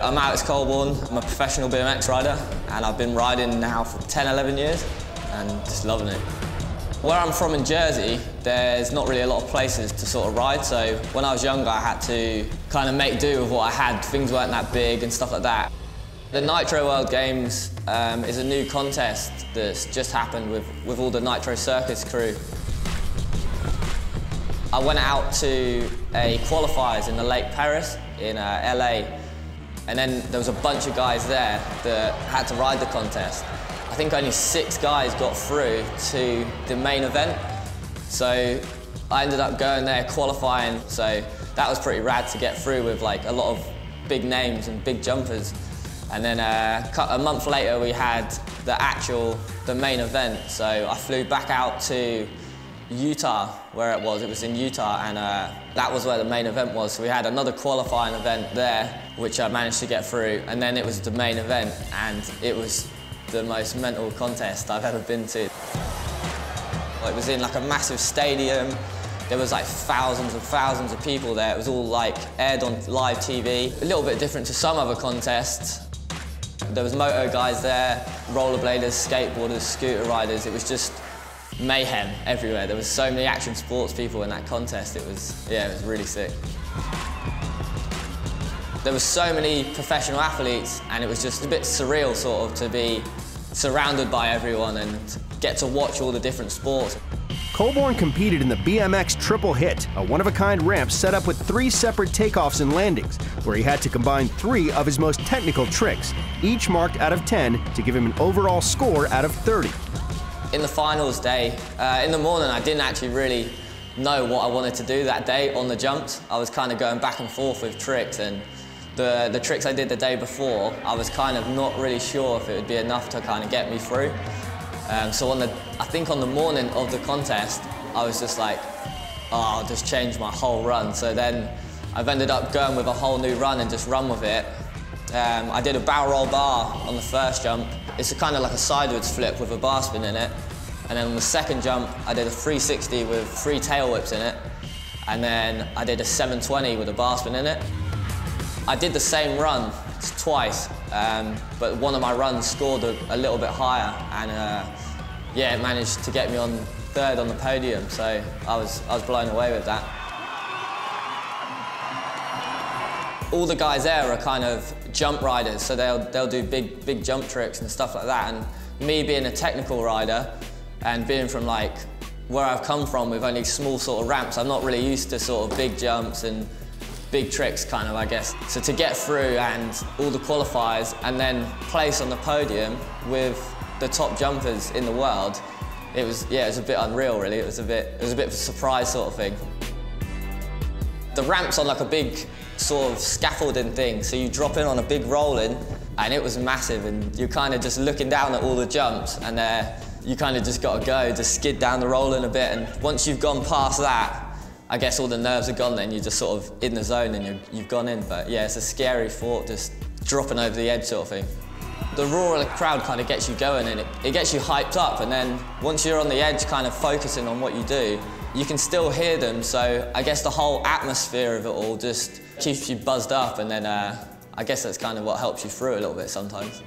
I'm Alex Coleborn. I'm a professional BMX rider and I've been riding now for 10, 11 years and just loving it. Where I'm from in Jersey, there's not really a lot of places to sort of ride, so when I was younger I had to kind of make do with what I had. Things weren't that big and stuff like that. The Nitro World Games is a new contest that's just happened with all the Nitro Circus crew. I went out to a qualifiers in the Lake Paris in LA, and then there was a bunch of guys there that had to ride the contest. I think only 6 guys got through to the main event, so I ended up going there qualifying, so that was pretty rad to get through with like a lot of big names and big jumpers. And then a month later we had the main event, so I flew back out to Utah, where it was in Utah, and that was where the main event was. So we had another qualifying event there, which I managed to get through, and then it was the main event, and it was the most mental contest I've ever been to. It was in like a massive stadium. There was like thousands and thousands of people there. It was all like aired on live TV. A little bit different to some other contests. There was moto guys there, rollerbladers, skateboarders, scooter riders. It was just mayhem everywhere. There was so many action sports people in that contest. It was really sick. There were so many professional athletes, and it was just a bit surreal sort of to be surrounded by everyone and get to watch all the different sports. Coleborn competed in the BMX Triple Hit, a one-of-a-kind ramp set up with 3 separate takeoffs and landings, where he had to combine 3 of his most technical tricks, each marked out of 10 to give him an overall score out of 30. In the finals day, in the morning I didn't actually really know what I wanted to do that day on the jumps. I was kind of going back and forth with tricks, and the tricks I did the day before, I was kind of not really sure if it would be enough to kind of get me through. So I think on the morning of the contest, I was just like, oh, I'll just change my whole run. So then I've ended up going with a whole new run and just run with it. I did a barrel roll bar on the first jump. It's kind of like a sideways flip with a bar spin in it. And then on the second jump, I did a 360 with 3 tail whips in it. And then I did a 720 with a bar spin in it. I did the same run twice, but one of my runs scored a little bit higher, and yeah, it managed to get me on 3rd on the podium, so I was blown away with that. All the guys there are kind of jump riders, so they'll do big jump tricks and stuff like that, and me being a technical rider and being from like where I've come from with only small sort of ramps, I'm not really used to sort of big jumps and big tricks kind of, I guess. So to get through and all the qualifiers and then place on the podium with the top jumpers in the world, it was a bit unreal really. It was a bit of a surprise sort of thing. The ramp's on like a big sort of scaffolding thing, so you drop in on a big roll-in, and it was massive, and you're kind of just looking down at all the jumps, and you kind of just got to go, just skid down the roll-in a bit, and once you've gone past that, I guess all the nerves are gone then, you're just sort of in the zone and you've gone in. But yeah, it's a scary thought, just dropping over the edge sort of thing. The roar of the crowd kind of gets you going, and it gets you hyped up, and then once you're on the edge kind of focusing on what you do, you can still hear them, so I guess the whole atmosphere of it all just keeps you buzzed up, and then I guess that's kind of what helps you through a little bit sometimes.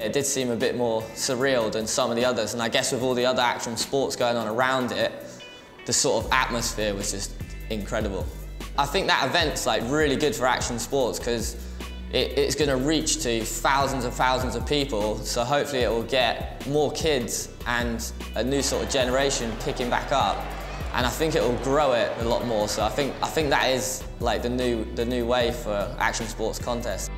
It did seem a bit more surreal than some of the others, and I guess with all the other action sports going on around it, the sort of atmosphere was just incredible. I think that event's like really good for action sports because it's going to reach to thousands and thousands of people, so hopefully it will get more kids and a new sort of generation picking back up, and I think it will grow it a lot more. So I think that is like the new way for action sports contests.